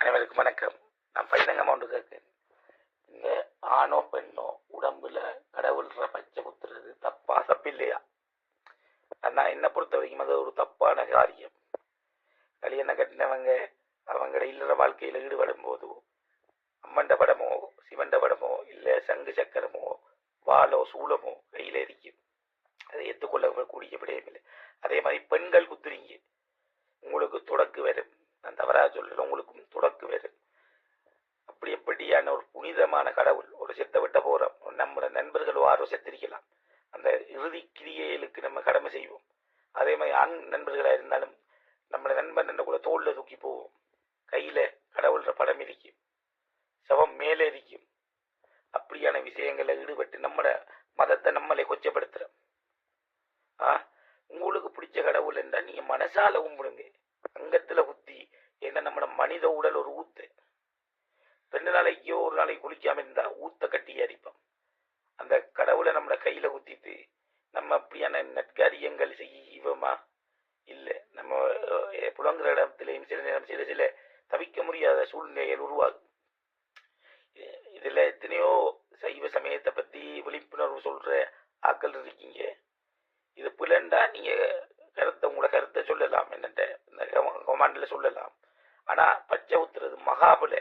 அனைவருக்கும் வணக்கம். நான் பையனங்க ஒன்று கேட்கிறேன். இந்த ஆணோ பெண்ணோ உடம்புல கடவுள்ற பச்சை குத்துறது தப்பா தப்பில்லையா? நான் என்ன பொறுத்த வரைக்கும் அது ஒரு தப்பான காரியம். கல்யாணம் கட்டினவங்க அவங்கள இல்லற வாழ்க்கையில ஈடுபடும் போது அம்மண்ட படமோ சிவண்ட படமோ இல்ல சங்கு சக்கரமோ வாளோ சூளமோ கையில இருக்கும். அதை ஏற்றுக்கொள்ளக்கூடிய விடயம் இல்லை. அதே மாதிரி பெண்கள் குத்துறீங்க, உங்களுக்கு தொடக்கு வரும். நான் தவறாக சொல்லல, உங்களுக்கும் தொடக்கு வரும். அப்படி எப்படியான ஒரு புனிதமான கடவுள் ஒரு செத்த விட்ட போறோம். நம்ம நண்பர்களோ ஆரோ செத்திருக்கலாம், அந்த இறுதி கிரியைகளுக்கு நம்ம கடமை செய்வோம். அதே மாதிரி ஆண் நண்பர்களாக இருந்தாலும் நம்ம நண்பன் என்ற கூட தோல்ல தூக்கி போவோம். கையில கடவுள்ற படம் இருக்கும், சவம் மேலே இருக்கும். அப்படியான விஷயங்களை ஈடுபட்டு நம்ம மதத்தை நம்மளை கொச்சப்படுத்துறோம். உங்களுக்கு பிடிச்ச கடவுள் என்றா நீங்க மனசால கும்பிடுங்க, அங்கத்துல குத்தி. ஏன்னா நம்ம மனித உடல் ஒரு ஊத்து. 2 நாளைக்கோ ஒரு நாளைக்கு குளிக்காம இருந்தா ஊத்த கட்டி அரிப்போம். அந்த கடவுளை நம்ம கையில குத்திட்டு நம்ம அப்படியான நற்காரியங்கள் செய்வோமா? இல்ல. நம்ம புலங்குற இடத்துலையும் சில நேரம் சில தவிக்க முடியாத சூழ்நிலைகள் உருவாகும். இதுல எத்தனையோ சைவ சமயத்தை பத்தி விழிப்புணர்வு சொல்ற ஆக்கள் இருக்கீங்க. இது புலண்டா நீங்க உங்களோட கருத்தை சொல்லலாம், என்னட்ட இந்த கமாண்ட்ல சொல்லலாம். ஆனா பச்சை ஊத்துறது மகாபல